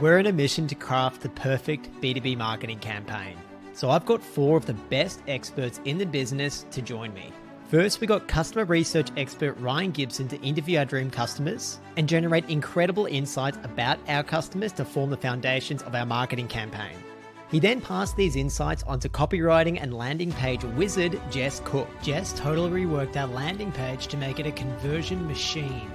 we're in a mission to craft the perfect B2B marketing campaign. So I've got 4 of the best experts in the business to join me. First, we got customer research expert Ryan Gibson to interview our dream customers and generate incredible insights about our customers to form the foundations of our marketing campaign. He then passed these insights onto copywriting and landing page wizard Jess Cook. Jess totally reworked our landing page to make it a conversion machine.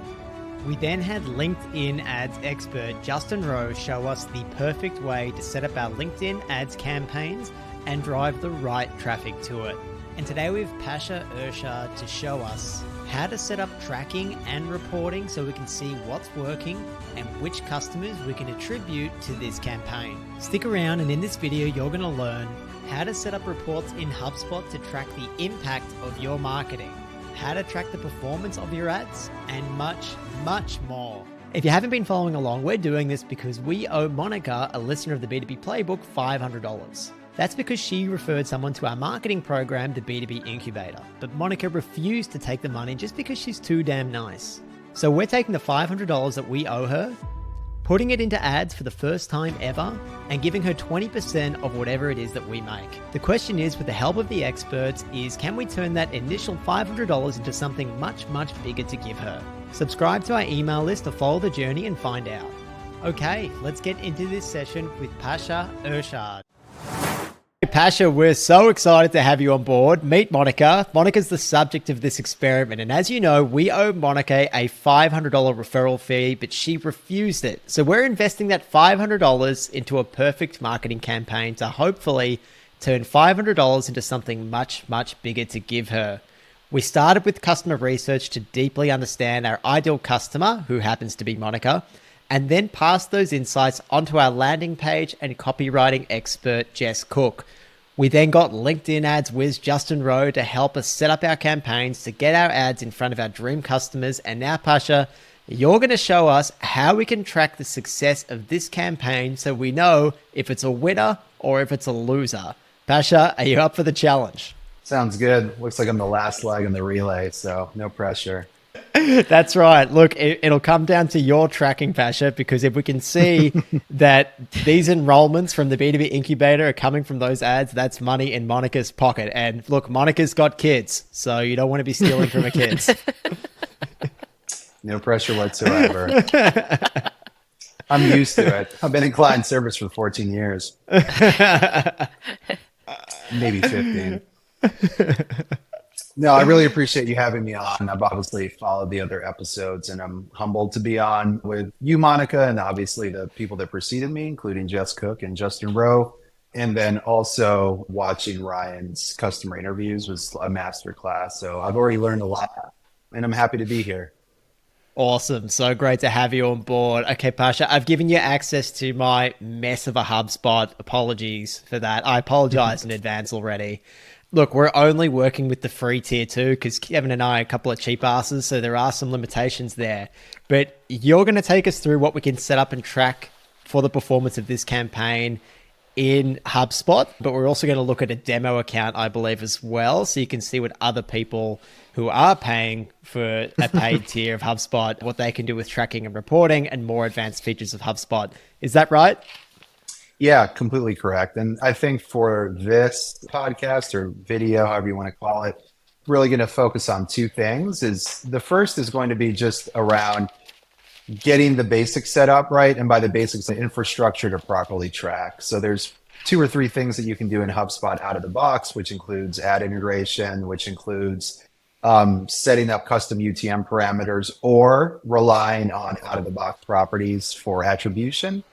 We then had LinkedIn ads expert Justin Rowe show us the perfect way to set up our LinkedIn ads campaigns and drive the right traffic to it. And today we have Pasha Urshad to show us how to set up tracking and reporting so we can see what's working and which customers we can attribute to this campaign. Stick around, and in this video you're going to learn how to set up reports in HubSpot to track the impact of your marketing, how to track the performance of your ads, and much, much more. If you haven't been following along, we're doing this because we owe Monica, a listener of the B2B Playbook, $500. That's because she referred someone to our marketing program, the B2B Incubator. But Monica refused to take the money just because she's too damn nice. So we're taking the $500 that we owe her, putting it into ads for the first time ever, and giving her 20% of whatever it is that we make. The question is, with the help of the experts, is can we turn that initial $500 into something much, much bigger to give her? Subscribe to our email list to follow the journey and find out. Okay, let's get into this session with Pasha Urshad. Pasha, we're so excited to have you on board. Meet Monica. Monica's the subject of this experiment. And as you know, we owe Monica a $500 referral fee, but she refused it. So we're investing that $500 into a perfect marketing campaign to hopefully turn $500 into something much, much bigger to give her. We started with customer research to deeply understand our ideal customer, who happens to be Monica, and then passed those insights onto our landing page and copywriting expert, Jess Cook. We then got LinkedIn ads whiz Justin Rowe to help us set up our campaigns to get our ads in front of our dream customers. And now, Pasha, you're going to show us how we can track the success of this campaign so we know if it's a winner or if it's a loser. Pasha, are you up for the challenge? Sounds good. Looks like I'm the last leg in the relay, so no pressure. That's right. Look, it'll come down to your tracking, Pasha, because if we can see that these enrollments from the B2B Incubator are coming from those ads, that's money in Monica's pocket. And look, Monica's got kids, so you don't want to be stealing from her kids. No pressure whatsoever. I'm used to it. I've been in client service for 14 years. Maybe 15. No, I really appreciate you having me on. I've obviously followed the other episodes, and I'm humbled to be on with you, Monica, and obviously the people that preceded me, including Jess Cook and Justin Rowe. And then also watching Ryan's customer interviews was a masterclass. So I've already learned a lot, and I'm happy to be here. Awesome. So great to have you on board. Okay, Pasha, I've given you access to my mess of a HubSpot. Apologies for that. I apologize in advance already. Look, we're only working with the free tier 2 because Kevin and I are a couple of cheap asses, so there are some limitations there. But you're going to take us through what we can set up and track for the performance of this campaign in HubSpot, but we're also going to look at a demo account, I believe, as well, so you can see what other people who are paying for a paid tier of HubSpot, what they can do with tracking and reporting and more advanced features of HubSpot. Is that right? Yeah, completely correct. And I think for this podcast or video, however you want to call it, really going to focus on 2 things. Is the first is going to be just around getting the basics set up, right? And by the basics, the infrastructure to properly track. So there's 2 or 3 things that you can do in HubSpot out of the box, which includes ad integration, which includes setting up custom UTM parameters or relying on out of the box properties for attribution.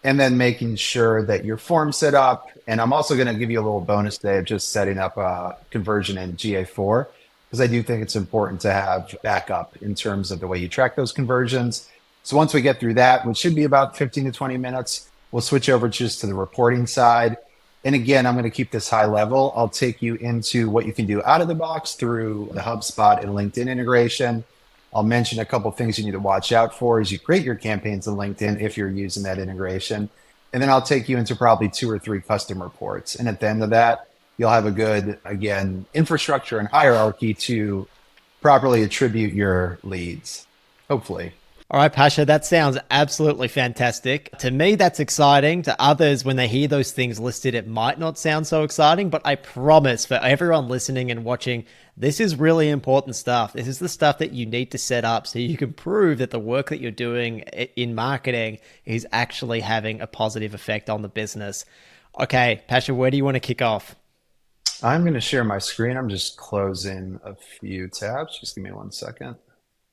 And then making sure that your form's set up. And I'm also going to give you a little bonus today of just setting up a conversion in GA4, because I do think it's important to have backup in terms of the way you track those conversions. So once we get through that, which should be about 15 to 20 minutes, we'll switch over just to the reporting side. And again, I'm going to keep this high level. I'll take you into what you can do out of the box through the HubSpot and LinkedIn integration. I'll mention a couple of things you need to watch out for as you create your campaigns in LinkedIn if you're using that integration. And then I'll take you into probably 2 or 3 custom reports. And at the end of that, you'll have a good, again, infrastructure and hierarchy to properly attribute your leads, hopefully. All right, Pasha, that sounds absolutely fantastic. To me, that's exciting. To others, when they hear those things listed, it might not sound so exciting, but I promise for everyone listening and watching, this is really important stuff. This is the stuff that you need to set up so you can prove that the work that you're doing in marketing is actually having a positive effect on the business. Okay, Pasha, where do you want to kick off? I'm going to share my screen. I'm just closing a few tabs. Just give me 1 second.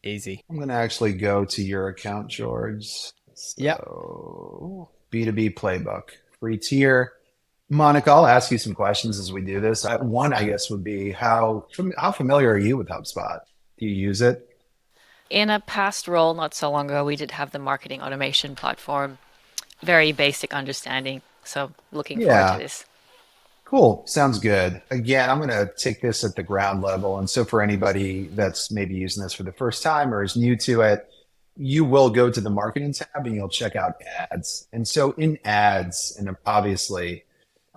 Easy. I'm going to actually go to your account, George. Yep. So, B2B playbook, free tier. Monica, I'll ask you some questions as we do this. One, I guess, would be how familiar are you with HubSpot? Do you use it? In a past role not so long ago, we did have the marketing automation platform. Very basic understanding. So looking forward to Yeah, this. cool. Sounds good. Again, I'm going to take this at the ground level. And so for anybody that's maybe using this for the first time or is new to it, you will go to the marketing tab and you'll check out ads. And so in ads, and obviously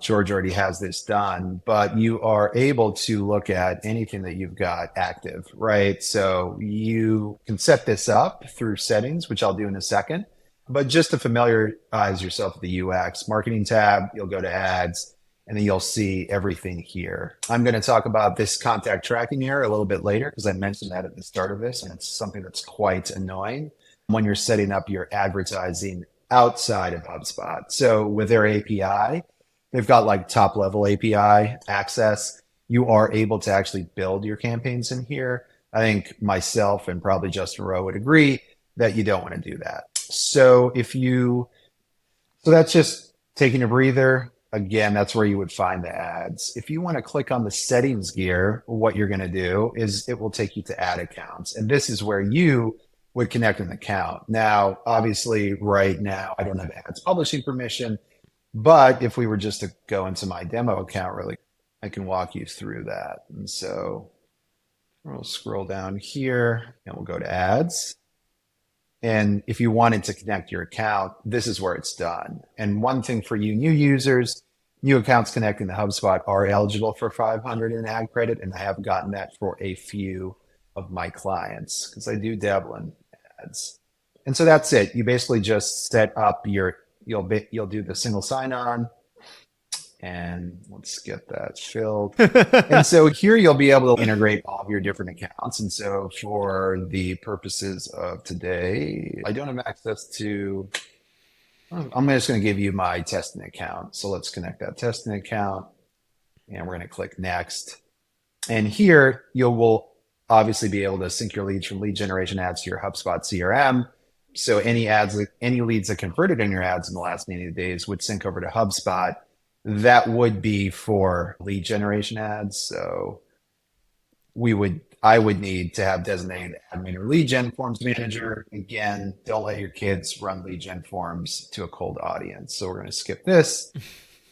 George already has this done, but you are able to look at anything that you've got active, right? So you can set this up through settings, which I'll do in a second. But just to familiarize yourself with the UX, marketing tab, you'll go to ads, and then you'll see everything here. I'm going to talk about this contact tracking here a little bit later because I mentioned that at the start of this, and it's something that's quite annoying when you're setting up your advertising outside of HubSpot. So with their API, they've got like top level API access. You are able to actually build your campaigns in here. I think myself and probably Justin Rowe would agree that you don't want to do that. So that's just taking a breather. Again, that's where you would find the ads. If you want to click on the settings gear, what you're going to do is it will take you to ad accounts. And this is where you would connect an account. Now, obviously, right now, I don't have ads publishing permission, but if we were just to go into my demo account, really, I can walk you through that. And so we'll scroll down here and we'll go to ads. And if you wanted to connect your account, this is where it's done. And one thing for you new users, new accounts connecting to HubSpot are eligible for 500 in ad credit. And I have gotten that for a few of my clients because I do dabble in ads. And so that's it. You basically just set up you'll do the single sign on, and let's get that filled. And so here you'll be able to integrate all of your different accounts. And so for the purposes of today, I don't have access to, I'm just going to give you my testing account. So let's connect that testing account and we're going to click next. And here you will obviously be able to sync your leads from lead generation ads to your HubSpot CRM. So any leads that converted in your ads in the last 90 days would sync over to HubSpot. That would be for lead generation ads. So I would need to have designated admin or lead gen forms manager. Again, don't let your kids run lead gen forms to a cold audience. So we're going to skip this.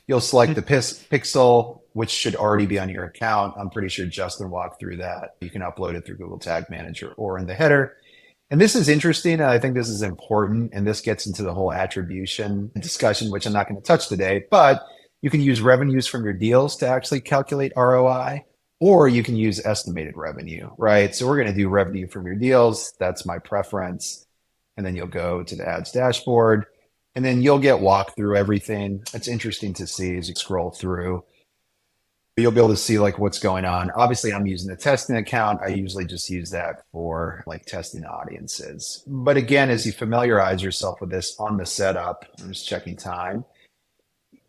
You'll select the pixel, which should already be on your account. I'm pretty sure Justin walked through that. You can upload it through Google Tag Manager or in the header. And this is interesting, and I think this is important, and this gets into the whole attribution discussion, which I'm not going to touch today, but you can use revenues from your deals to actually calculate ROI, or you can use estimated revenue, right? So we're going to do revenue from your deals. That's my preference. And then you'll go to the ads dashboard, and then you'll get walked through everything. It's interesting to see as you scroll through. You'll be able to see like what's going on. Obviously, I'm using the testing account. I usually just use that for like testing audiences. But again, as you familiarize yourself with this on the setup, I'm just checking time.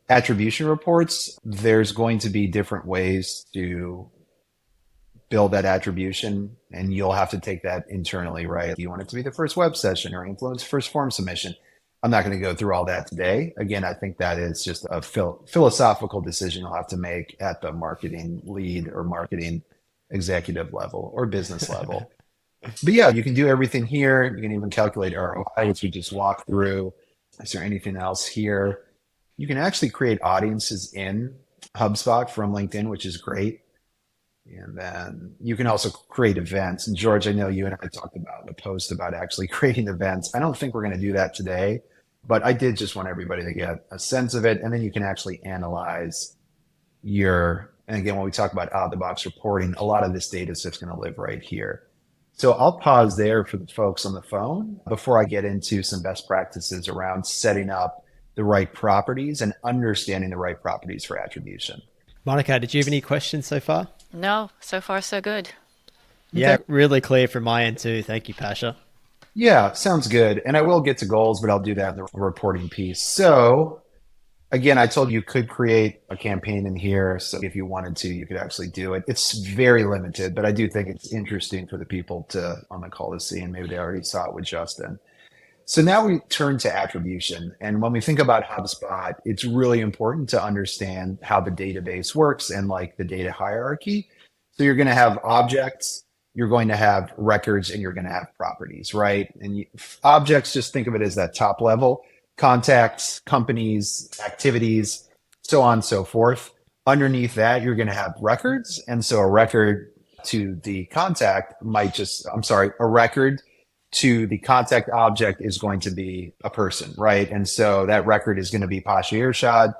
Attribution reports, there's going to be different ways to build that attribution, and you'll have to take that internally, right? You want it to be the first web session or influence first form submission. I'm not going to go through all that today. Again, I think that is just a philosophical decision you'll have to make at the marketing lead or marketing executive level or business level. But yeah, you can do everything here. You can even calculate ROI, which we just walked through. Is there anything else here? You can actually create audiences in HubSpot from LinkedIn, which is great. And then you can also create events. And George, I know you and I talked about a post about actually creating events. I don't think we're going to do that today, but I did just want everybody to get a sense of it. And then you can actually analyze and again, when we talk about out of the box reporting, a lot of this data is just going to live right here. So I'll pause there for the folks on the phone before I get into some best practices around setting up the right properties and understanding the right properties for attribution. Monica, did you have any questions so far? No, so far so good. Yeah, Okay. really clear from my end too. Thank you, Pasha. Yeah, sounds good. And I will get to goals, but I'll do that in the reporting piece. So again, I told you could create a campaign in here. So if you wanted to, you could actually do it. It's very limited, but I do think it's interesting for the people to on the call to see, and maybe they already saw it with Justin. So now we turn to attribution. And when we think about HubSpot, it's really important to understand how the database works and like the data hierarchy. So you're going to have objects, you're going to have records, and you're going to have properties, right? And objects, just think of it as that top level, contacts, companies, activities, so on and so forth. Underneath that, you're going to have records. And so a record to the contact might just, I'm sorry, a record to the contact object is going to be a person, right? And so that record is going to be Pasha Irshad,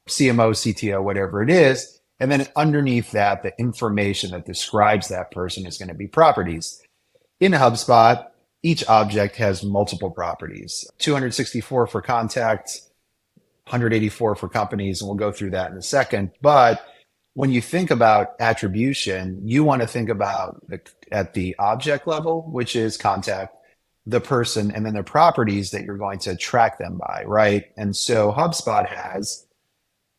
CMO, CTO, whatever it is. And then underneath that, the information that describes that person is going to be properties. In HubSpot, each object has multiple properties, 264 for contact, 184 for companies, and we'll go through that in a second. But when you think about attribution, you want to think about at the object level, which is contact, the person, and then the properties that you're going to track them by, right? And so HubSpot has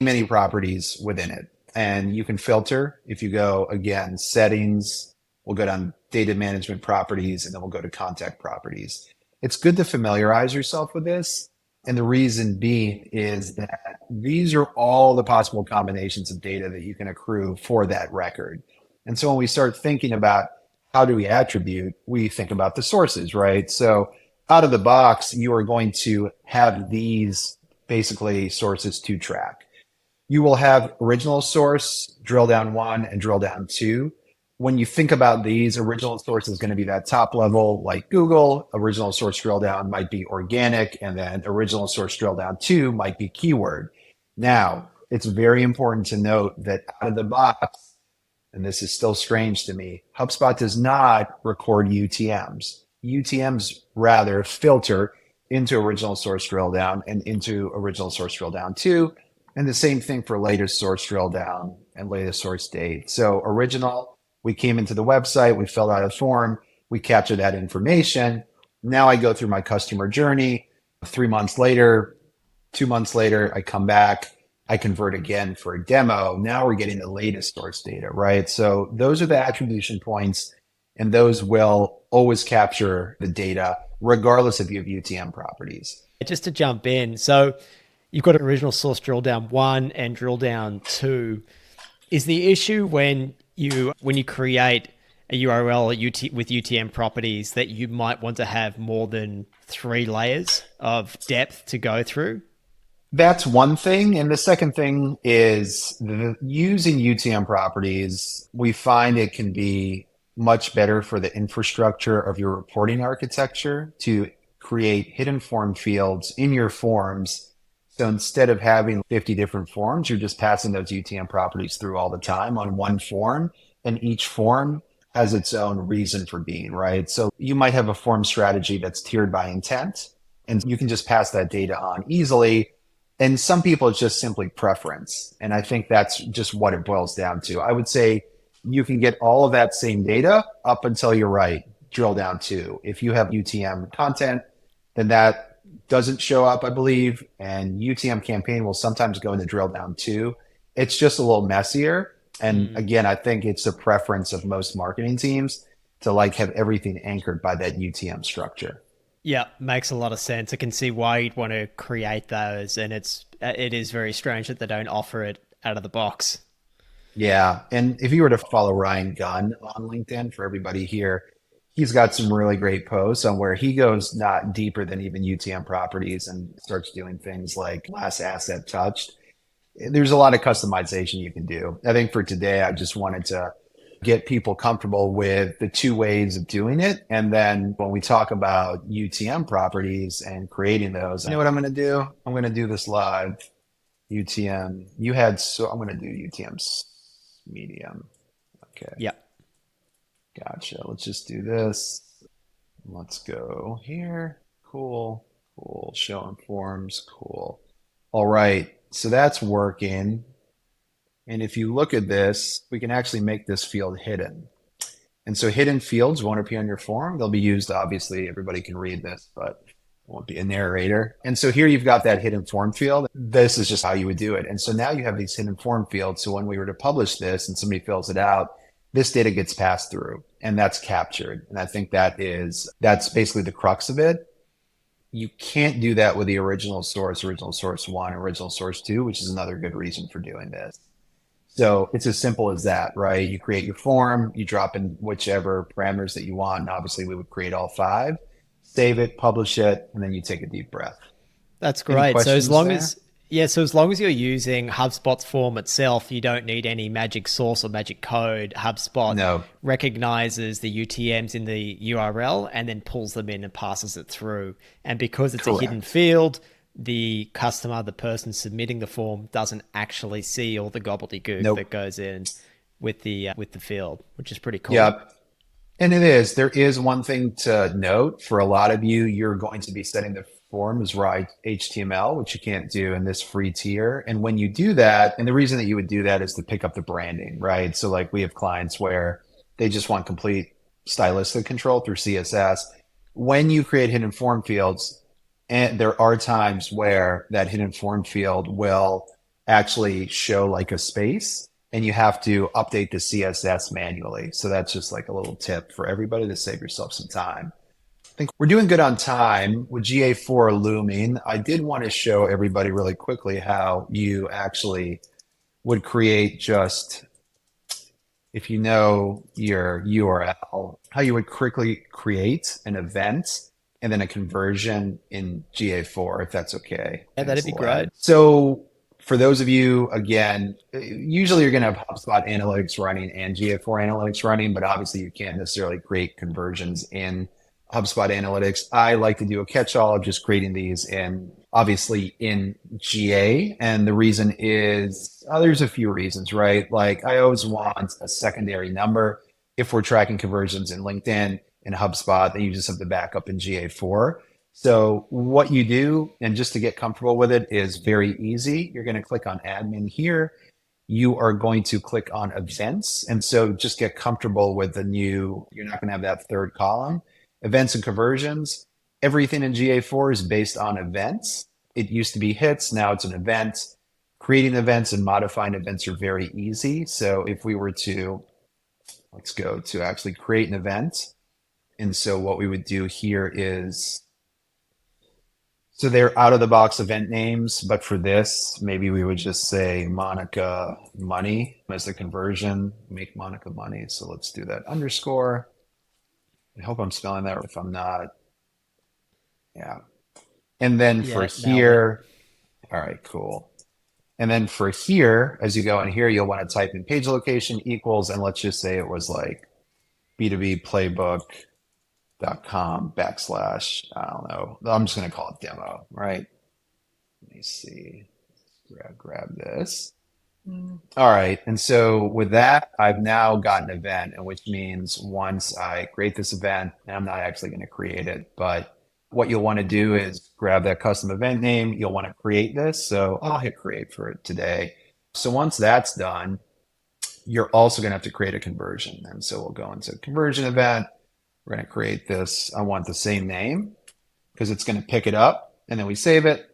many properties within it. And you can filter if you go, again, settings, we'll go down data management properties, and then we'll go to contact properties. It's good to familiarize yourself with this. And the reason being is that these are all the possible combinations of data that you can accrue for that record. And so when we start thinking about how do we attribute, we think about the sources, right? So out of the box, you are going to have these basically sources to track. You will have original source, drill down 1, and drill down 2. When you think about these, original source is going to be that top level like Google. Original source drill down might be organic, and then original source drill down 2 might be keyword. Now, it's very important to note that out of the box, and this is still strange to me, HubSpot does not record UTMs. UTMs rather filter into original source drill down and into original source drill down 2. And the same thing for latest source drill down and latest source date. So original, we came into the website, we filled out a form, we captured that information. Now I go through my customer journey. 3 months later, 2 months later, I come back, I convert again for a demo. Now we're getting the latest source data, right? So those are the attribution points, and those will always capture the data regardless if you have UTM properties. Just to jump in, so you've got original source drill down 1 and drill down 2. Is the issue when you create a URL with UTM properties that you might want to have more than 3 layers of depth to go through? That's one thing. And the second thing is using UTM properties, we find it can be much better for the infrastructure of your reporting architecture to create hidden form fields in your forms. So instead of having 50 different forms, you're just passing those UTM properties through all the time on one form, and each form has its own reason for being, right? So you might have a form strategy that's tiered by intent, and you can just pass that data on easily. And some people, it's just simply preference. And I think that's just what it boils down to. I would say you can get all of that same data up until you're right, drill down 2. If you have UTM content, then that doesn't show up, I believe. And UTM campaign will sometimes go into drill down 2. It's just a little messier. And again, I think it's a preference of most marketing teams to like have everything anchored by that UTM structure. Yeah, makes a lot of sense. I can see why you'd want to create those, and it is very strange that they don't offer it out of the box. Yeah. And if you were to follow Ryan Gunn on LinkedIn, for everybody here, he's got some really great posts on where he goes not deeper than even UTM properties and starts doing things like last asset touched. There's a lot of customization you can do. I think for today, I just wanted to get people comfortable with the 2 ways of doing it. And then when we talk about UTM properties and creating those, you know what I'm going to do? I'm going to do this live. UTM. I'm going to do UTM medium. Okay. Yeah. Gotcha. Let's just do this. Let's go here. Cool. Cool. Show informs. Cool. All right. So that's working. And if you look at this, we can actually make this field hidden. And so hidden fields won't appear on your form. They'll be used, obviously, everybody can read this, but it won't be a narrator. And so here you've got that hidden form field. This is just how you would do it. And so now you have these hidden form fields. So when we were to publish this and somebody fills it out, this data gets passed through and that's captured. And I think that's basically the crux of it. You can't do that with the original source 1, original source 2, which is another good reason for doing this. So it's as simple as that, right? You create your form, you drop in whichever parameters that you want. And obviously we would create all 5, save it, publish it, and then you take a deep breath. That's Any great. So as questions long there? as so as long as you're using HubSpot's form itself, you don't need any magic source or magic code. HubSpot No, recognizes the UTMs in the URL and then pulls them in and passes it through. And because it's a hidden correct. field, the customer, the person submitting the form, doesn't actually see all the gobbledygook Nope. that goes in with the field, which is pretty cool. Yep. And it is. There is one thing to note for a lot of you, you're going to be setting the form as raw HTML, which you can't do in this free tier. And when you do that, and the reason that you would do that is to pick up the branding, right? So like we have clients where they just want complete stylistic control through CSS. When you create hidden form fields, and there are times where that hidden form field will actually show like a space and you have to update the CSS manually. So that's just like a little tip for everybody to save yourself some time. I think we're doing good on time with GA4 looming. I did want to show everybody really quickly how you actually would create just, if you know your URL, how you would quickly create an event and then a conversion in GA4, if that's okay. Yeah, that'd be great. So for those of you, again, usually you're going to have HubSpot Analytics running and GA4 Analytics running, but obviously you can't necessarily create conversions in HubSpot Analytics. I like to do a catch-all of just creating these in, obviously in GA. And the reason is, there's a few reasons, right? Like I always want a secondary number. If we're tracking conversions in LinkedIn and HubSpot, then you just have to back up in GA4. So what you do, and just to get comfortable with it, is very easy. You're going to click on admin here. You are going to click on events. And so just get comfortable with the new, you're not going to have that third column. Events and conversions. Everything in GA4 is based on events. It used to be hits. Now it's an event. Creating events and modifying events are very easy. So if we were to, let's go to actually create an event. And so what we would do here is, so they're out of the box event names, but for this, maybe we would just say Monica Money as the conversion, make Monica Money. So let's do that underscore. I hope I'm spelling that. If I'm not, yeah. And then for Yeah, nailed it. here, all right, cool. And then for here, as you go in here, you'll want to type in page location equals, and let's just say it was like B2B playbook.com / I don't know. I'm just going to call it demo, right? Let me see. Grab this. All right. And so with that, I've now got an event, and which means once I create this event, and I'm not actually going to create it, but what you'll want to do is grab that custom event name. You'll want to create this. So I'll hit create for it today. So once that's done, you're also going to have to create a conversion. And so we'll go into conversion event. We're going to create this. I want the same name because it's going to pick it up, and then we save it.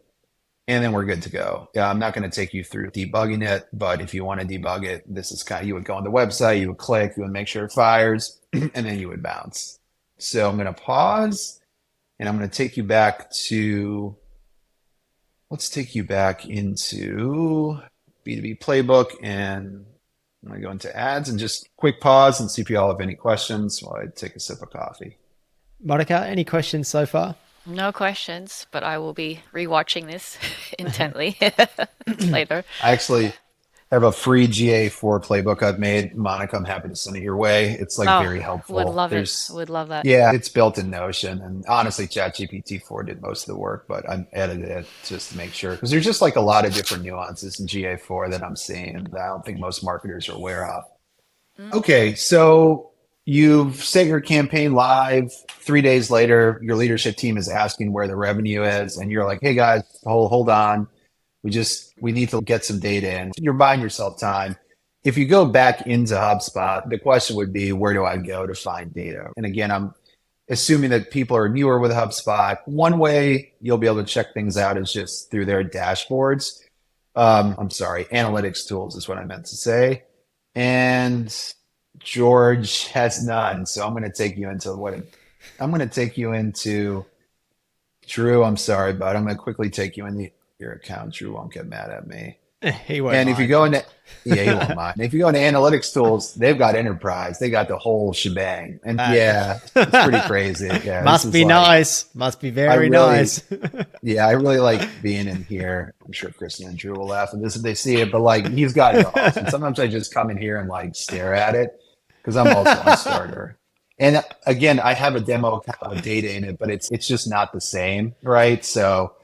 And then we're good to go. Yeah, I'm not going to take you through debugging it, but if you want to debug it, this is kind of, you would go on the website, you would click, you would make sure it fires, and then you would bounce. So I'm going to pause, and I'm going to take you back to, let's take you back into B2B Playbook, and I'm going to go into ads and just quick pause and see if you all have any questions while I take a sip of coffee. Monica, any questions so far? No questions, but I will be rewatching this intently later. I actually have a free GA4 playbook I've made. Monica, I'm happy to send it your way. It's like very helpful. Would love it. Would love that. Yeah, it's built in Notion. And honestly, ChatGPT 4 did most of the work, but I edited it just to make sure. Because there's just like a lot of different nuances in GA4 that I'm seeing that I don't think most marketers are aware of. Okay, so You've set your campaign live. 3 days later, your leadership team is asking where the revenue is, and you're like, "Hey guys, hold on. We need to get some data in." You're buying yourself time. If you go back into HubSpot, the question would be, where do I go to find data? And again, I'm assuming that people are newer with HubSpot. One way you'll be able to check things out is just through their dashboards. I'm sorry, analytics tools is what I meant to say. And George has none. So I'm going to take you into I'm going to take you into Drew. I'm sorry, but I'm going to quickly take you into your account. Drew won't get mad at me. He won't And if you mind. go into, yeah, he won't mind. If you go into analytics tools, they've got enterprise. They got the whole shebang. And yeah, it's pretty crazy. Yeah, this Must is be like, nice. Must be I very really, nice. yeah, I really like being in here. I'm sure Kristen and Drew will laugh at this if they see it, but like he's got it all. And sometimes I just come in here and like stare at it because I'm also a starter. And again, I have a demo account with data in it, but it's just not the same, right? So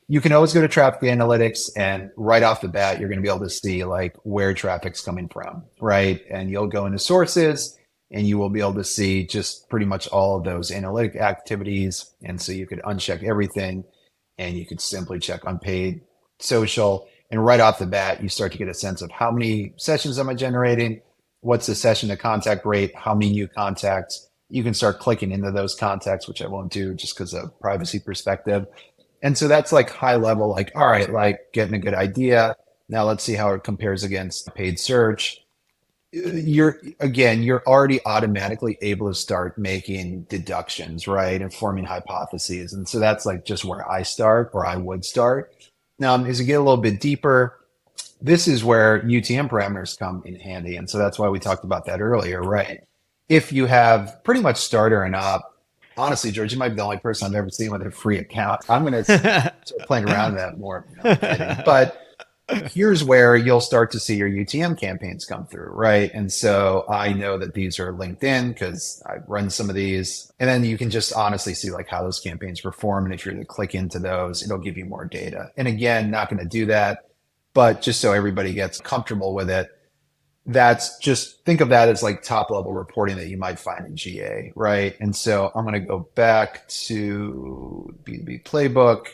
you can always go to traffic analytics, and right off the bat, you're going to be able to see like where traffic's coming from, right? And you'll go into sources and you will be able to see just pretty much all of those analytic activities. And so you could uncheck everything and you could simply check unpaid social. And right off the bat, you start to get a sense of how many sessions am I generating? What's the session to contact rate? How many new contacts? You can start clicking into those contacts, which I won't do just because of privacy perspective. And so that's like high level, like, all right, like getting a good idea. Now let's see how it compares against paid search. You're already automatically able to start making deductions, right? And forming hypotheses. And so that's like just where I start, or I would start. Now, as you get a little bit deeper, this is where UTM parameters come in handy. And so that's why we talked about that earlier, right? If you have pretty much starter and up, honestly, George, you might be the only person I've ever seen with a free account. I'm going to start playing around with that more. No, I'm kidding. But here's where you'll start to see your UTM campaigns come through, right? And so I know that these are LinkedIn because I run some of these. And then you can just honestly see like how those campaigns perform. And if you're to click into those, it'll give you more data. And again, not going to do that, but just so everybody gets comfortable with it, that's just think of that as like top level reporting that you might find in GA, right? And so I'm going to go back to B2B playbook.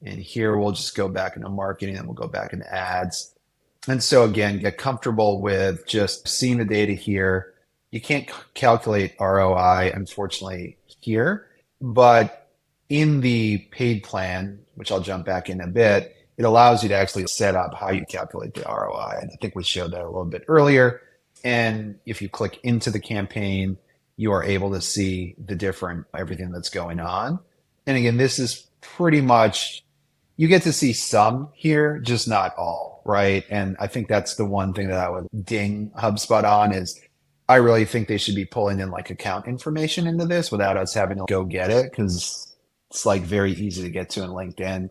And here we'll just go back into marketing and we'll go back into ads. And so again, get comfortable with just seeing the data here. You can't calculate ROI, unfortunately, here, but in the paid plan, which I'll jump back in a bit, it allows you to actually set up how you calculate the ROI. And I think we showed that a little bit earlier. And if you click into the campaign, you are able to see the different everything that's going on. And again, this is pretty much, you get to see some here, just not all, right? And I think that's the one thing that I would ding HubSpot on is I really think they should be pulling in like account information into this without us having to go get it, because it's like very easy to get to in LinkedIn.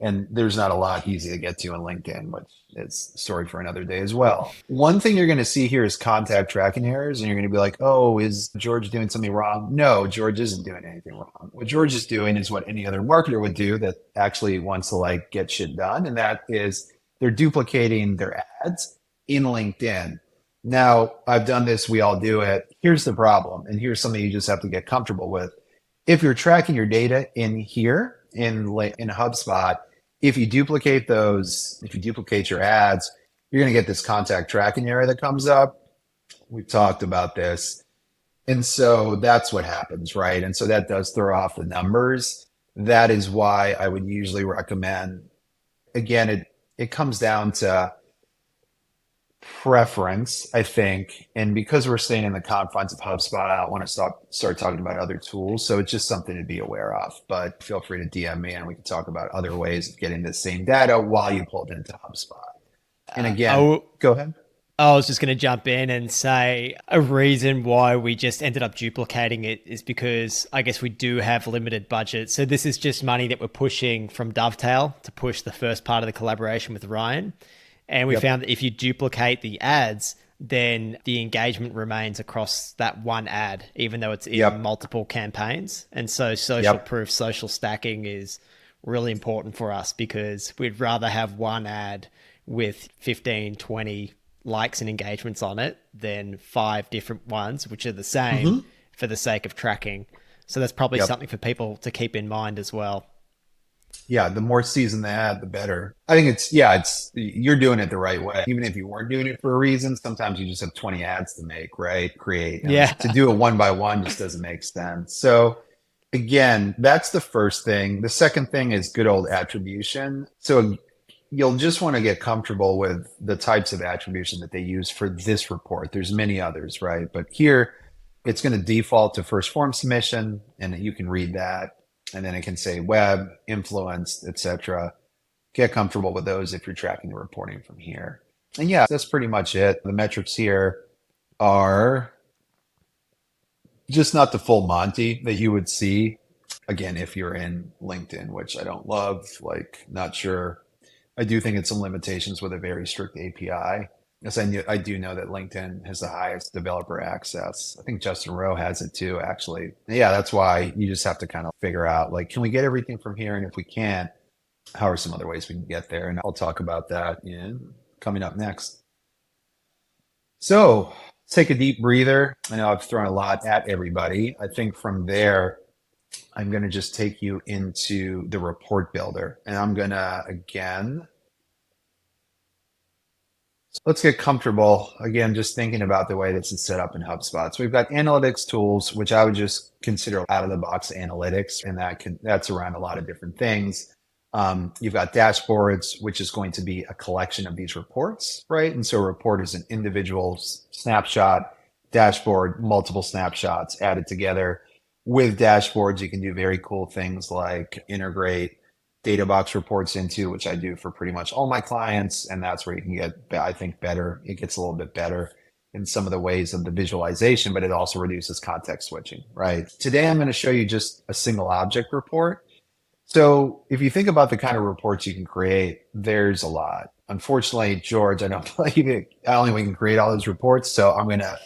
And there's not a lot easy to get to in LinkedIn, which is a story for another day as well. One thing you're going to see here is contact tracking errors. And you're going to be like, oh, is George doing something wrong? No, George isn't doing anything wrong. What George is doing is what any other marketer would do that actually wants to like get shit done. And that is they're duplicating their ads in LinkedIn. Now, I've done this. We all do it. Here's the problem. And here's something you just have to get comfortable with. If you're tracking your data in here in HubSpot, if you duplicate your ads, you're going to get this contact tracking error that comes up. We've talked about this. And so that's what happens, right? And so that does throw off the numbers. That is why I would usually recommend, again, it comes down to preference, I think. And because we're staying in the confines of HubSpot, I don't want to start talking about other tools. So it's just something to be aware of. But feel free to DM me and we can talk about other ways of getting the same data while you pull it into HubSpot. And again, go ahead. I was just going to jump in and say a reason why we just ended up duplicating it is because I guess we do have limited budget. So this is just money that we're pushing from Dovetail to push the first part of the collaboration with Ryan. And we found that if you duplicate the ads, then the engagement remains across that one ad, even though it's in multiple campaigns. And so social proof, social stacking is really important for us because we'd rather have one ad with 15, 20 likes and engagements on it than 5 different ones, which are the same Mm-hmm. for the sake of tracking. So that's probably Yep. something for people to keep in mind as well. Yeah, the more seasoned the ad, the better. I think it's you're doing it the right way. Even if you weren't doing it for a reason, sometimes you just have 20 ads to make, right? Create. And Yeah. to do it one by one just doesn't make sense. So again, that's the first thing. The second thing is good old attribution. So you'll just want to get comfortable with the types of attribution that they use for this report. There's many others, right? But here it's going to default to first form submission, and you can read that. And then it can say web, influenced, etc. Get comfortable with those if you're tracking the reporting from here. And yeah, that's pretty much it. The metrics here are just not the full Monty that you would see again if you're in LinkedIn, which I don't love. Like, not sure. I do think it's some limitations with a very strict API. Yes, I do know that LinkedIn has the highest developer access. I think Justin Rowe has it too, actually. Yeah, that's why you just have to kind of figure out, like, can we get everything from here? And if we can't, how are some other ways we can get there? And I'll talk about that coming up next. So let's take a deep breather. I know I've thrown a lot at everybody. I think from there, I'm going to just take you into the report builder. And I'm going to, again, let's get comfortable. Again, just thinking about the way this is set up in HubSpot. So we've got analytics tools, which I would just consider out of the box analytics. And that's around a lot of different things. You've got dashboards, which is going to be a collection of these reports, right? And so a report is an individual snapshot, dashboard, multiple snapshots added together. With dashboards, you can do very cool things like integrate data box reports into, which I do for pretty much all my clients. And that's where you can get, I think, better. It gets a little bit better in some of the ways of the visualization, but it also reduces context switching, right? Today, I'm going to show you just a single object report. So if you think about the kind of reports you can create, there's a lot. Unfortunately, George, I don't believe it. I don't think we can create all those reports. So I'm going to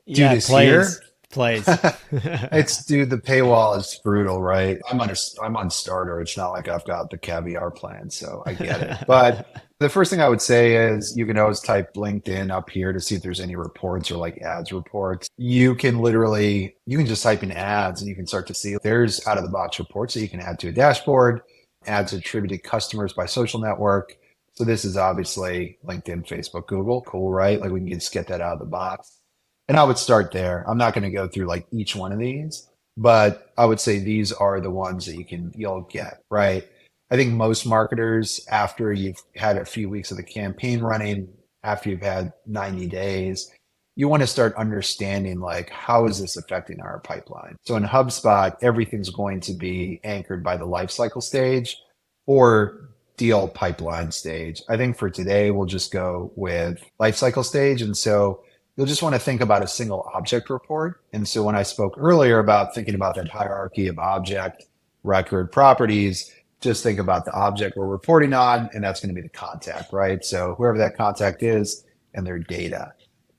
do this here. Please. It's dude, the paywall is brutal, right? I'm on starter. It's not like I've got the caviar plan, so I get it. But the first thing I would say is you can always type LinkedIn up here to see if there's any reports or like ads reports. You can just type in ads and you can start to see there's out of the box reports that you can add to a dashboard, ads attributed customers by social network. So this is obviously LinkedIn, Facebook, Google. Cool, right? Like we can just get that out of the box. And I would start there. I'm not going to go through like each one of these, but I would say these are the ones that you'll get, right? I think most marketers, after you've had a few weeks of the campaign running, after you've had 90 days, you want to start understanding like, how is this affecting our pipeline? So in HubSpot, everything's going to be anchored by the lifecycle stage or deal pipeline stage. I think for today, we'll just go with lifecycle stage. And so you'll just want to think about a single object report. And so when I spoke earlier about thinking about that hierarchy of object, record, properties, just think about the object we're reporting on, and that's going to be the contact, right? So whoever that contact is and their data.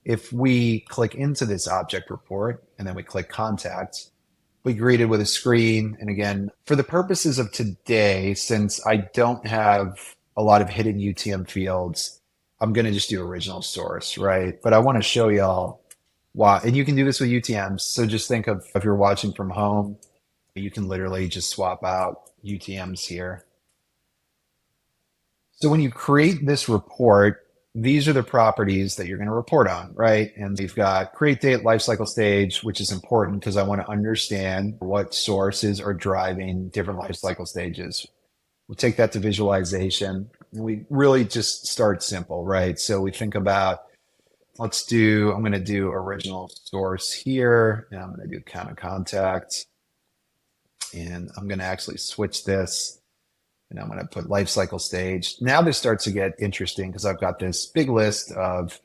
If we click into this object report and then we click contacts, we greeted with a screen. And again, for the purposes of today, since I don't have a lot of hidden UTM fields, I'm going to just do original source, right? But I want to show y'all why. And you can do this with UTMs. So just think of if you're watching from home, you can literally just swap out UTMs here. So when you create this report, these are the properties that you're going to report on, right? And we've got create date, lifecycle stage, which is important because I want to understand what sources are driving different lifecycle stages. We'll take that to visualization. We really just start simple, right? So we think about, I'm going to do original source here, and I'm going to do count of contacts. And I'm going to actually switch this, and I'm going to put life cycle stage. Now this starts to get interesting because I've got this big list of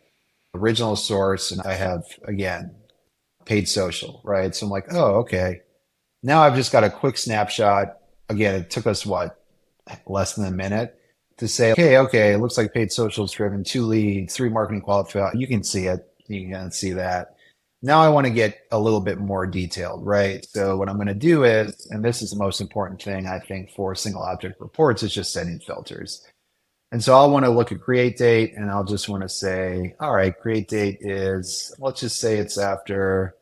original source, and I have, again, paid social, right? So I'm like, oh, okay. Now I've just got a quick snapshot. Again, it took us, less than a minute to say, okay, it looks like paid social is driven, 2 leads, 3 marketing qualified. You can see it. You can see that. Now I want to get a little bit more detailed, right? So what I'm going to do is, and this is the most important thing I think for single object reports, is just setting filters. And so I'll want to look at create date and I'll just want to say, all right, create date is, let's just say it's after,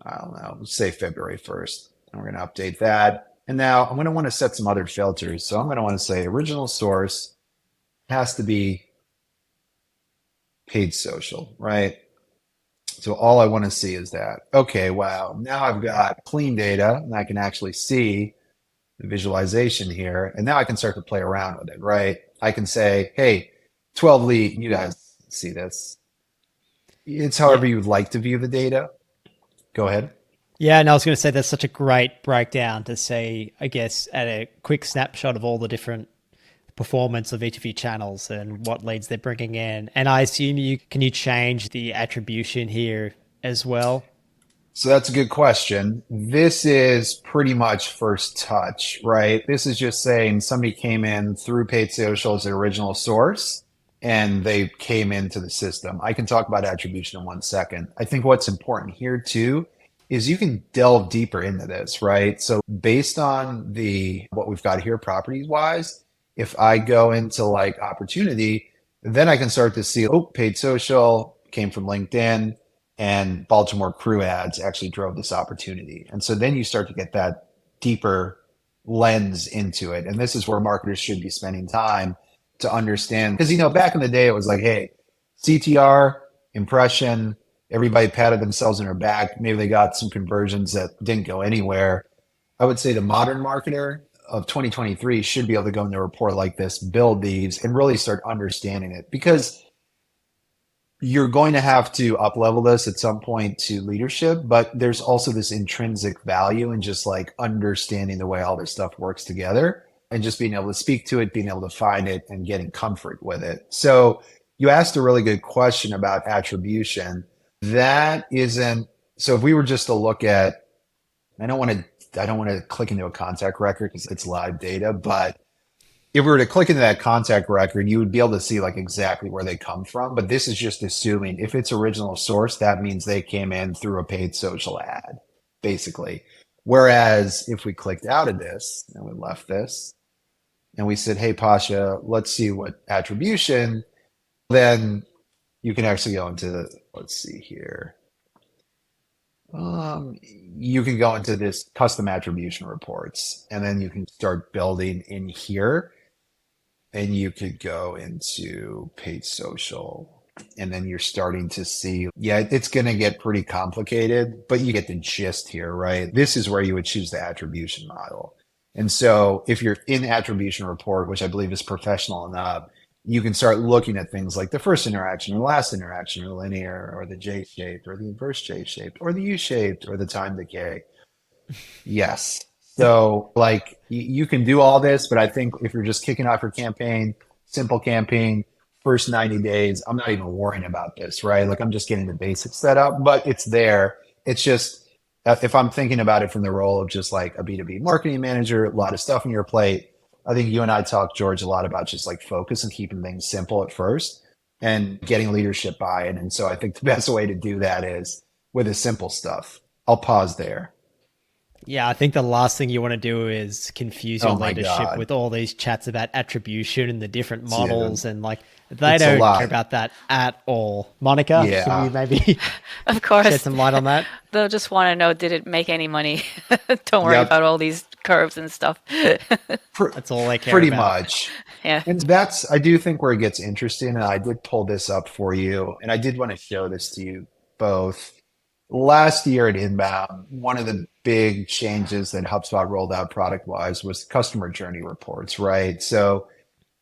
I don't know, let's say February 1st. And we're going to update that. And now I'm going to want to set some other filters. So I'm going to want to say original source has to be paid social, right? So all I want to see is that. Okay, wow. Now I've got clean data and I can actually see the visualization here. And now I can start to play around with it, right? I can say, hey, 12 lead, you guys see this. It's Yeah. however you would like to view the data. Go ahead. Yeah, and I was going to say that's such a great breakdown to see, I guess, at a quick snapshot of all the different performance of each of your channels and what leads they're bringing in. And I assume you change the attribution here as well. So that's a good question. This is pretty much first touch, right? This is just saying somebody came in through paid social as the original source and they came into the system. I can talk about attribution in 1 second. I think what's important here too is you can delve deeper into this, right? So based on the what we've got here properties wise, if I go into like opportunity, then I can start to see, oh, paid social came from LinkedIn and Baltimore crew ads actually drove this opportunity. And so then you start to get that deeper lens into it. And this is where marketers should be spending time to understand. Because, back in the day, it was like, hey, CTR, impression, everybody patted themselves on their back. Maybe they got some conversions that didn't go anywhere. I would say the modern marketer of 2023 should be able to go into a report like this, build these, and really start understanding it. Because you're going to have to up level this at some point to leadership, but there's also this intrinsic value in just like understanding the way all this stuff works together and just being able to speak to it, being able to find it and getting comfort with it. So you asked a really good question about attribution. That isn't, so if we were just to look at, I don't want to click into a contact record because it's live data, but if we were to click into that contact record, you would be able to see like exactly where they come from. But this is just assuming if it's original source, that means they came in through a paid social ad, basically. Whereas if we clicked out of this and we left this and we said, hey, Pasha, let's see what attribution, then you can actually go into, let's see here. You can go into this custom attribution reports and then you can start building in here. And you could go into paid social and then you're starting to see, yeah, it's going to get pretty complicated, but you get the gist here, right? This is where you would choose the attribution model. And so if you're in the attribution report, which I believe is professional enough, you can start looking at things like the first interaction or last interaction or linear or the J-shaped or the inverse J-shaped or the U-shaped or the time decay. Yes. So like you can do all this, but I think if you're just kicking off your campaign, simple campaign, first 90 days, I'm not even worrying about this, right? Like I'm just getting the basics set up, but it's there. It's just, if I'm thinking about it from the role of just like a B2B marketing manager, a lot of stuff on your plate. I think you and I talked, George, a lot about just like focus and keeping things simple at first and getting leadership buy-in. And so I think the best way to do that is with the simple stuff. I'll pause there. Yeah, I think the last thing you want to do is confuse your Oh my leadership God. with all these chats about attribution and the different Dude, models, and like they it's a don't care lot. about that at all. Monica, can you Yeah. maybe Of shed course, some light on that? they'll just want to know, did it make any money? Don't worry Yep. about all these curves and stuff. That's all they care Pretty about. much. Yeah. And that's, I do think where it gets interesting. And I did pull this up for you. And I did want to show this to you both. Last year at Inbound, one of the big changes that HubSpot rolled out product wise was customer journey reports, right? So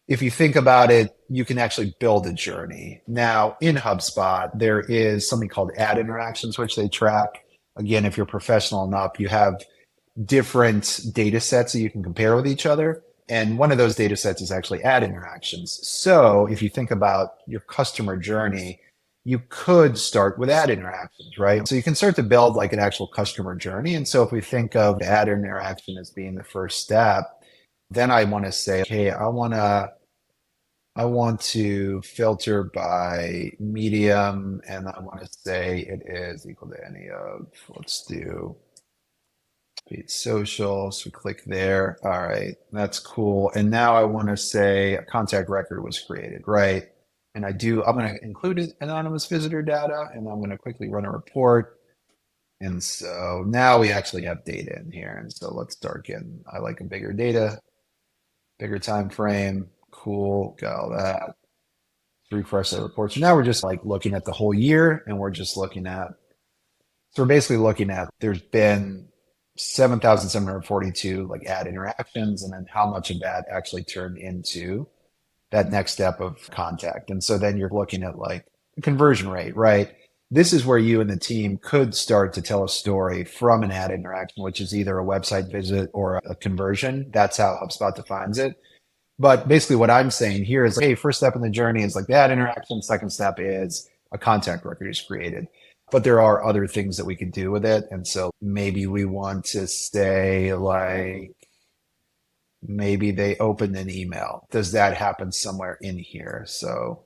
if you think about it, you can actually build a journey. Now in HubSpot, there is something called ad interactions, which they track. Again, if you're professional enough, you have different data sets that you can compare with each other. And one of those data sets is actually ad interactions. So if you think about your customer journey, you could start with ad interactions, right? So you can start to build like an actual customer journey. And so if we think of the ad interaction as being the first step, then I want to say, okay, I want to filter by medium, and I want to say it is equal to any of, let's do Paid social. So click there. All right, that's cool. And now I want to say a contact record was created, right? And I'm going to include anonymous visitor data, and I'm going to quickly run a report. And so now we actually have data in here. And so let's start getting, I like a bigger data, bigger time frame. Cool. Got all that. Refresh the report. So now we're just like looking at the whole year, and we're just looking at, so we're basically looking at, there's been 7,742 like ad interactions, and then how much of that actually turned into that next step of contact. And so then you're looking at like the conversion rate, right? This is where you and the team could start to tell a story from an ad interaction, which is either a website visit or a conversion. That's how HubSpot defines it. But basically what I'm saying here is, like, hey, first step in the journey is like the ad interaction. Second step is a contact record is created. But there are other things that we could do with it. And so maybe we want to say like, maybe they opened an email. Does that happen somewhere in here? So,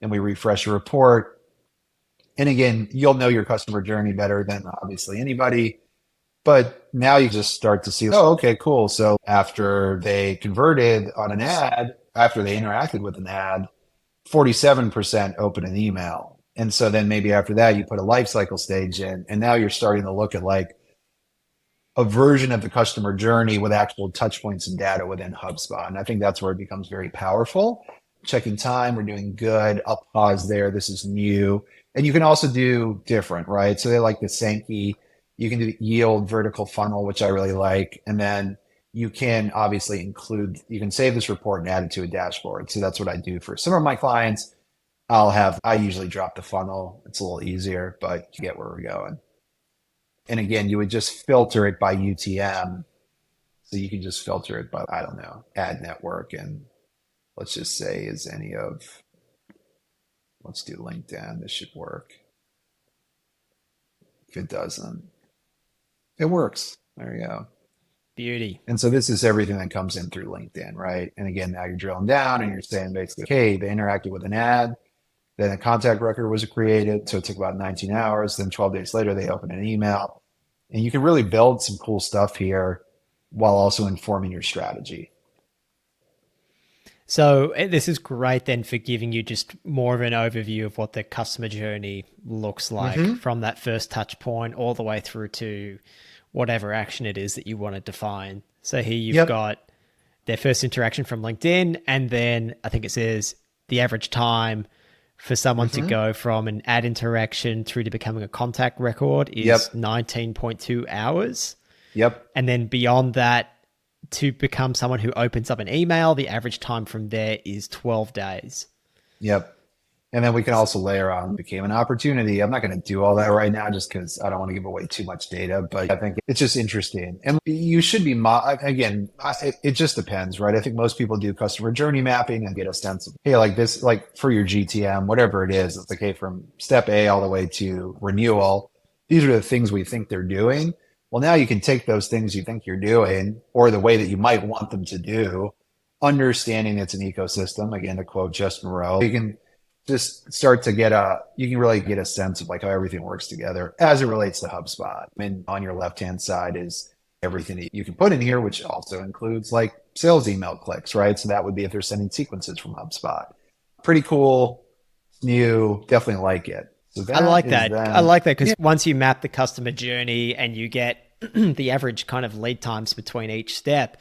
and we refresh a report. And again, you'll know your customer journey better than obviously anybody. But now you just start to see, oh, okay, cool. So after they converted on an ad, after they interacted with an ad, 47% open an email. And so then maybe after that, you put a life cycle stage in, and now you're starting to look at like a version of the customer journey with actual touch points and data within HubSpot. And I think that's where it becomes very powerful. Checking time, we're doing good. I'll pause there. This is new. And you can also do different, right? So they like the Sankey. You can do yield vertical funnel, which I really like. And then you can obviously include, you can save this report and add it to a dashboard. So that's what I do for some of my clients. I usually drop the funnel. It's a little easier, but you get where we're going. And again, you would just filter it by UTM. So you can just filter it by, I don't know, ad network. And let's just say let's do LinkedIn. This should work. If it doesn't, it works. There you go. Beauty. And so this is everything that comes in through LinkedIn, right? And again, now you're drilling down and you're saying basically, okay, they interacted with an ad, then a contact record was created. So it took about 19 hours. Then 12 days later, they opened an email. And you can really build some cool stuff here while also informing your strategy. So this is great then for giving you just more of an overview of what the customer journey looks like from that first touch point all the way through to whatever action it is that you want to define. So here you've got their first interaction from LinkedIn, and then I think it says the average time for someone to go from an ad interaction through to becoming a contact record is 19.2 hours. Yep. And then beyond that, to become someone who opens up an email, the average time from there is 12 days. Yep. And then we can also layer on became an opportunity. I'm not going to do all that right now just because I don't want to give away too much data, but I think it's just interesting. And you should be, it just depends, right? I think most people do customer journey mapping and get a sense of, hey, like this, like for your GTM, whatever it is, it's like, hey, from step A all the way to renewal, these are the things we think they're doing. Well, now you can take those things you think you're doing or the way that you might want them to do, understanding it's an ecosystem. Again, to quote Justin Rowe, you can just start to you can really get a sense of like how everything works together as it relates to HubSpot. I mean, on your left-hand side is everything that you can put in here, which also includes like sales email clicks, right? So that would be if they're sending sequences from HubSpot. Pretty cool, new, definitely like it. So I like that. I like that because once you map the customer journey and you get the average kind of lead times between each step,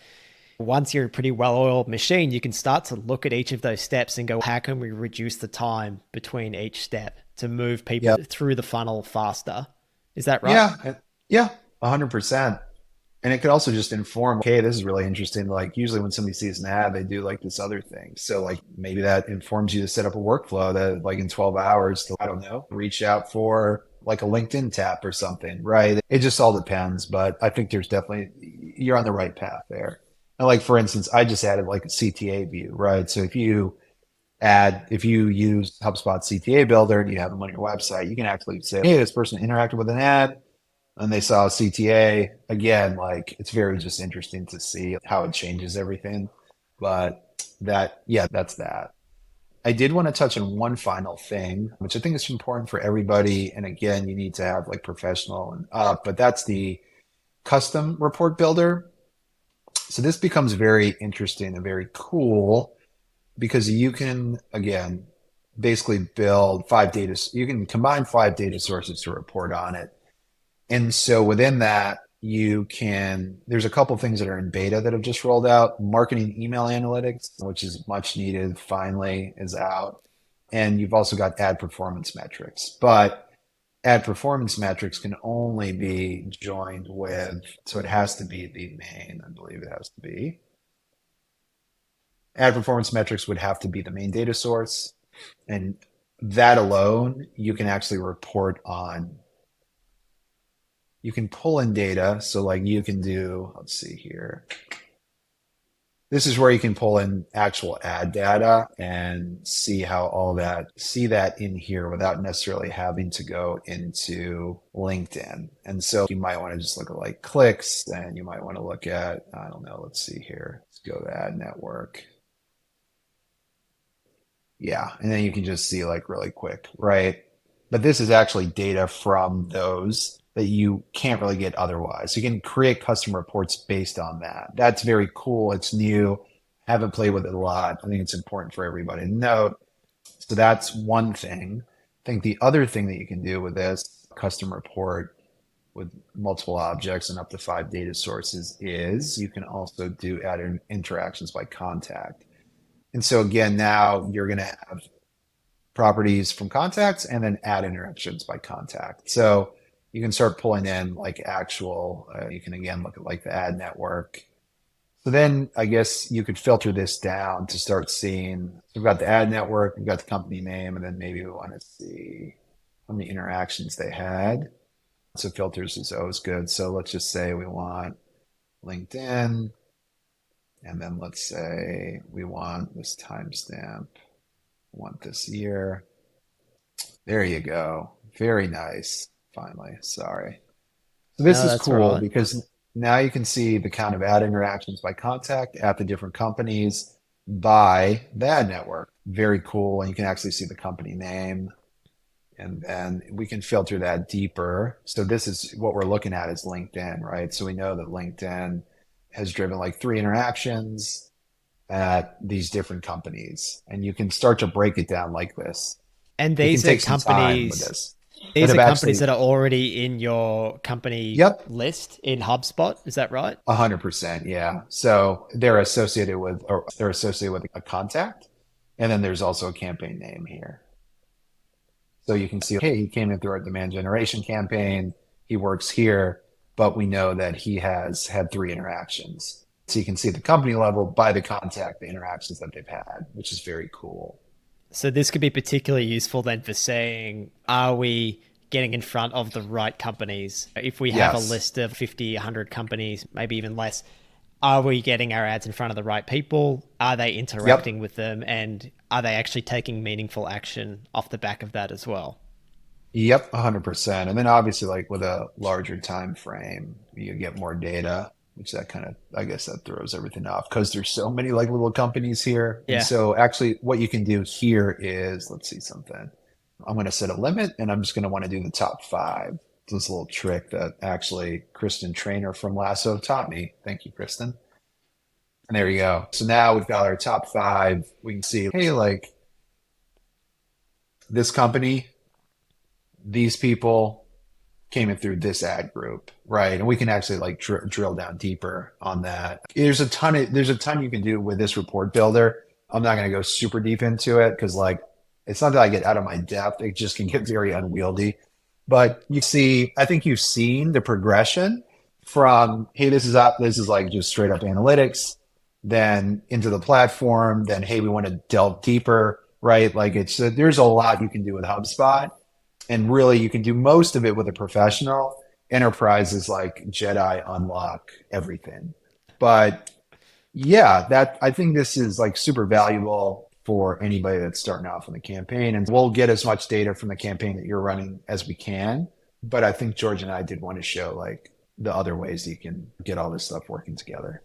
once you're a pretty well-oiled machine, you can start to look at each of those steps and go, how can we reduce the time between each step to move people through the funnel faster? Is that right? Yeah, 100%. And it could also just inform, okay, this is really interesting. Like usually when somebody sees an ad, they do like this other thing. So like maybe that informs you to set up a workflow that like in 12 hours to, I don't know, reach out for like a LinkedIn tap or something, right? It just all depends. But I think there's definitely, you're on the right path there. And like, for instance, I just added like a CTA view, right? So if you use HubSpot CTA Builder and you have them on your website, you can actually say, hey, this person interacted with an ad and they saw a CTA. Again, like it's very just interesting to see how it changes everything. But that's that. I did want to touch on one final thing, which I think is important for everybody. And again, you need to have like professional and up, but that's the custom report builder. So this becomes very interesting and very cool because you can, again, basically build you can combine 5 data sources to report on it. And so within that, there's a couple things that are in beta that have just rolled out. Marketing email analytics, which is much needed, finally is out. And you've also got ad performance metrics. But ad performance metrics can only be joined with, so it has to be the main, I believe it has to be. Ad performance metrics would have to be the main data source. And that alone, you can actually report on. You can pull in data. So like you can do, let's see here. This is where you can pull in actual ad data and see that in here without necessarily having to go into LinkedIn. And so you might want to just look at like clicks, and you might want to look at, I don't know, let's see here. Let's go to ad network. Yeah. And then you can just see like really quick, right? But this is actually data from those that you can't really get otherwise. You can create custom reports based on that. That's very cool. It's new. Haven't played with it a lot. I think it's important for everybody to note. So that's one thing. I think the other thing that you can do with this custom report with multiple objects and up to 5 data sources is you can also do add interactions by contact. And so again, now you're going to have properties from contacts and then add interactions by contact. So you can start pulling in like you can again look at like the ad network. So then I guess you could filter this down to start seeing, we've got the ad network, we've got the company name, and then maybe we want to see how many interactions they had. So filters is always good. So let's just say we want LinkedIn, and then let's say we want this timestamp, we want this year. There you go. Very nice. Finally, sorry. So this is cool right. because now you can see the kind of ad interactions by contact at the different companies by the ad network. Very cool. And you can actually see the company name. And then we can filter that deeper. So this is what we're looking at is LinkedIn, right? So we know that LinkedIn has driven like 3 interactions at these different companies. And you can start to break it down like this. And It can these are take some time with companies. this. These are companies that are already in your company Yep, list in HubSpot. Is that right? 100%. Yeah. So they're associated with a contact, and then there's also a campaign name here. So you can see, hey, he came in through our demand generation campaign. He works here, but we know that he has had 3 interactions. So you can see the company level by the contact, the interactions that they've had, which is very cool. So this could be particularly useful then for saying, are we getting in front of the right companies? If we have a Yes. list of 50, 100 companies, maybe even less, are we getting our ads in front of the right people? Are they interacting Yep. with them? And are they actually taking meaningful action off the back of that as well? Yep, 100%. And then obviously like with a larger time frame, you get more data, which that kind of, I guess that throws everything off because there's so many like little companies here. And Yeah. so actually what you can do here is, let's see something. I'm going to set a limit and I'm just going to want to do the top 5. This little trick that actually Kristen Trainer from Lasso taught me. Thank you, Kristen. And there you go. So now we've got our top 5. We can see, hey, like this company, these people came in through this ad group, right? And we can actually like drill down deeper on that. There's a ton you can do with this report builder. I'm not going to go super deep into it because like it's not that I get out of my depth. It just can get very unwieldy. But I think you've seen the progression from, hey, this is like just straight up analytics, then into the platform, then hey, we want to delve deeper, right? Like there's a lot you can do with HubSpot. And really, you can do most of it with a professional. Enterprises like Jedi unlock everything. But yeah, I think this is like super valuable for anybody that's starting off in the campaign. And we'll get as much data from the campaign that you're running as we can. But I think George and I did want to show like the other ways you can get all this stuff working together.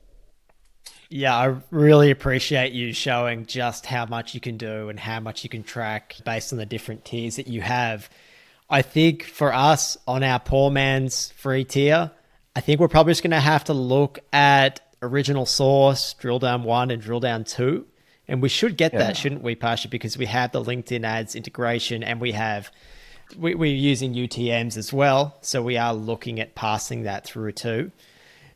Yeah, I really appreciate you showing just how much you can do and how much you can track based on the different tiers that you have. I think for us on our poor man's free tier, I think we're probably just going to have to look at original source, drill down 1 and drill down 2. And we should get that, Yeah. shouldn't we, Pasha? Because we have the LinkedIn ads integration and we're using UTMs as well. So we are looking at passing that through too.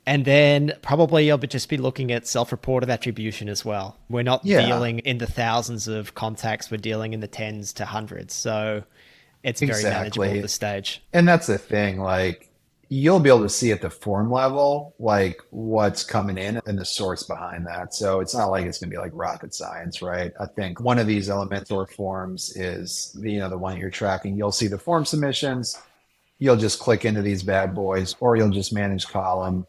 And then probably I'll just be looking at self-reported attribution as well. We're not Yeah, dealing in the thousands of contacts. We're dealing in the tens to hundreds. So it's very manageable at exactly. this stage. And that's the thing, like you'll be able to see at the form level, like what's coming in and the source behind that. So it's not like it's going to be like rocket science, right? I think one of these Elementor forms is, the one you're tracking. You'll see the form submissions. You'll just click into these bad boys, or you'll just manage column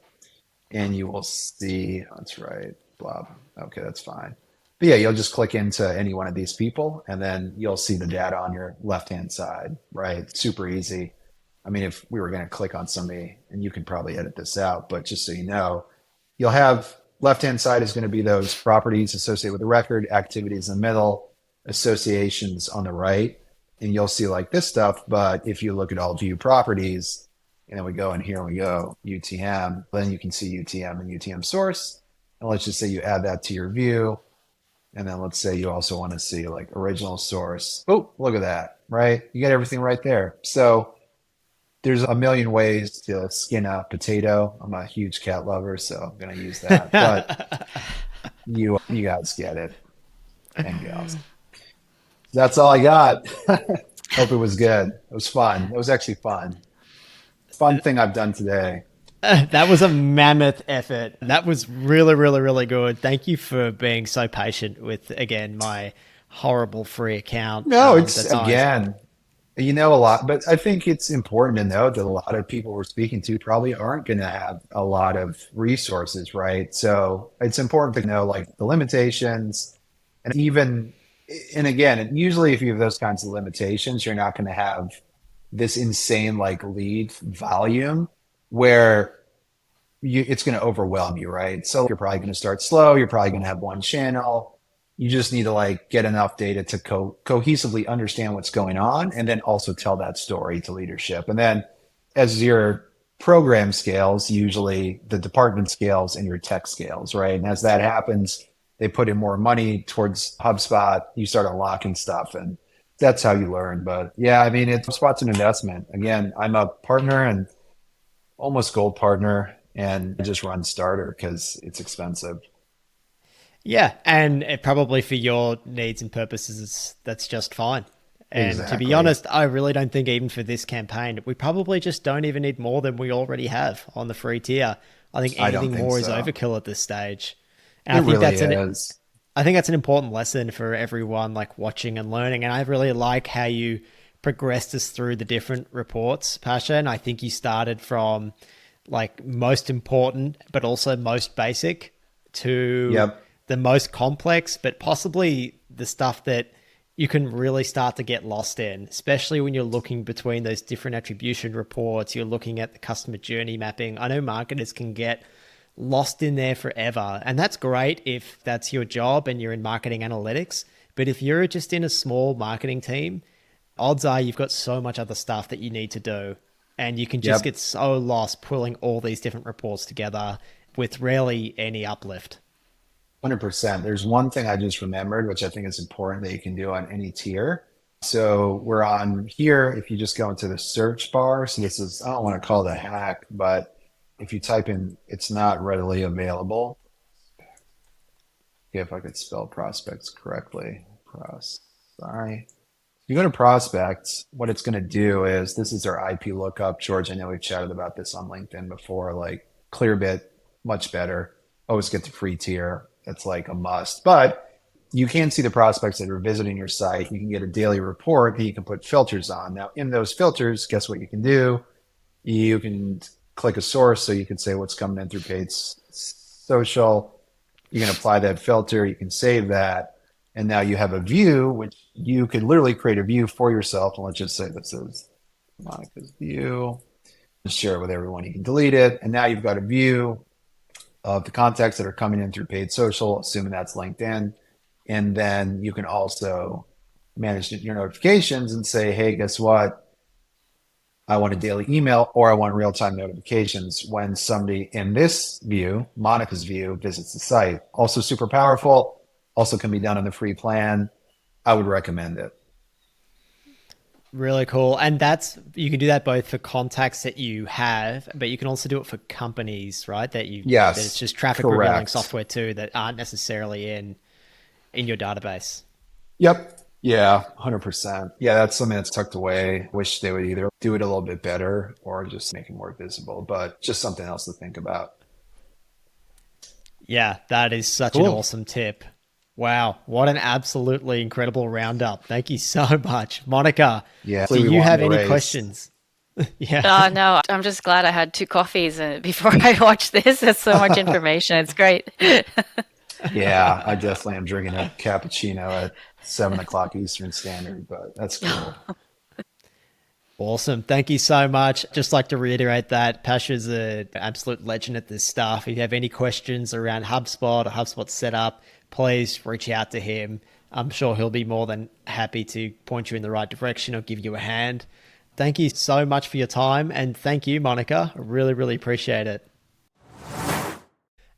and you will see, that's right, blah. Okay, that's fine. But yeah, you'll just click into any one of these people and then you'll see the data on your left-hand side, right? Super easy. I mean, if we were going to click on somebody, and you can probably edit this out, but just so you know, you'll have left-hand side is going to be those properties associated with the record, activities in the middle, associations on the right, and you'll see like this stuff. But if you look at all view properties, and then we go in here and we go UTM, then you can see UTM and UTM source. And let's just say you add that to your view. And then let's say you also want to see like original source. Oh, look at that, right? You get everything right there. So there's a million ways to skin a potato. I'm a huge cat lover, so I'm going to use that. But you guys get it, and gals. That's all I got. Hope it was good. It was fun. It was actually fun. Fun thing I've done today. That was a mammoth effort. That was really, really, really good. Thank you for being so patient with, again, my horrible free account No, it's designs. again, a lot, but I think it's important to note that a lot of people we're speaking to probably aren't going to have a lot of resources, right? So it's important to know like the limitations and again, usually if you have those kinds of limitations, you're not going to have this insane like lead volume where it's going to overwhelm you, right? So you're probably going to start slow. You're probably going to have one channel. You just need to like get enough data to cohesively understand what's going on and then also tell that story to leadership. And then as your program scales, usually the department scales and your tech scales, right? And as that happens, they put in more money towards HubSpot. You start unlocking stuff and that's how you learn. But yeah, I mean, HubSpot's an investment. Again, I'm a partner and almost gold partner and I just run starter because it's expensive. Yeah, and it probably for your needs and purposes, that's just fine. And to be Exactly. honest, I really don't think even for this campaign, we probably just don't even need more than we already have on the free tier. I think I don't anything think more is so. overkill at this stage. And It really is. I think that's an important lesson for everyone like watching and learning. And I really like how you progressed us through the different reports, Pasha. And I think you started from like most important, but also most basic to Yep. the most complex, but possibly the stuff that you can really start to get lost in, especially when you're looking between those different attribution reports. You're looking at the customer journey mapping. I know marketers can get lost in there forever. And that's great if that's your job and you're in marketing analytics. But if you're just in a small marketing team, odds are you've got so much other stuff that you need to do. And you can just Yep. get so lost pulling all these different reports together with rarely any uplift. 100%. There's one thing I just remembered, which I think is important that you can do on any tier. So we're on here. If you just go into the search bar, so this is, I don't want to call it a hack, but if you type in, it's not readily available. Okay, if I could spell prospects correctly. Sorry. You go to prospects, what it's going to do is this is our IP lookup. George, I know we've chatted about this on LinkedIn before, like Clearbit, much better. Always get the free tier. It's like a must. But you can see the prospects that are visiting your site. You can get a daily report that you can put filters on. Now, in those filters, guess what you can do? You can click a source. So you can say what's coming in through paid social. You can apply that filter. You can save that. And now you have a view, which you could literally create a view for yourself. And let's just say this is Monica's view. Just share it with everyone. You can delete it. And now you've got a view of the contacts that are coming in through paid social, assuming that's LinkedIn. And then you can also manage your notifications and say, hey, guess what? I want a daily email, or I want real-time notifications when somebody in this view, Monica's view, visits the site. Also super powerful, also can be done on the free plan. I would recommend it. Really cool. And you can do that both for contacts that you have, but you can also do it for companies, right? That Yes, that it's just traffic revealing software too that aren't necessarily in your database. Yep. Yeah, 100%. Yeah, that's something that's tucked away. Wish they would either do it a little bit better or just make it more visible, but just something else to think about. Yeah, that is such an awesome tip. Wow, what an absolutely incredible roundup. Thank you so much. Monica, Yeah. do you have any questions? Yeah. No, I'm just glad I had 2 coffees before I watched this. That's so much information. It's great. Yeah, I definitely am drinking a cappuccino at 7 o'clock Eastern Standard, but that's cool. Awesome. Thank you so much. Just like to reiterate that Pasha's an absolute legend at this stuff. If you have any questions around HubSpot or HubSpot setup, please reach out to him. I'm sure he'll be more than happy to point you in the right direction or give you a hand. Thank you so much for your time. And thank you, Monica. I really, really appreciate it.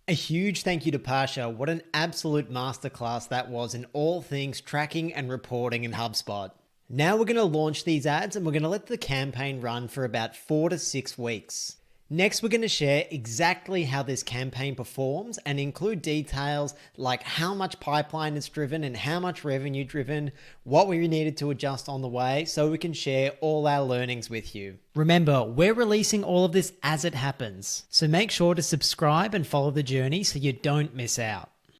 A huge thank you to Pasha. What an absolute masterclass that was in all things tracking and reporting in HubSpot. Now we're going to launch these ads and we're going to let the campaign run for about 4 to 6 weeks. Next, we're going to share exactly how this campaign performs and include details like how much pipeline is driven and how much revenue driven, what we needed to adjust on the way, so we can share all our learnings with you. Remember, we're releasing all of this as it happens, so make sure to subscribe and follow the journey so you don't miss out.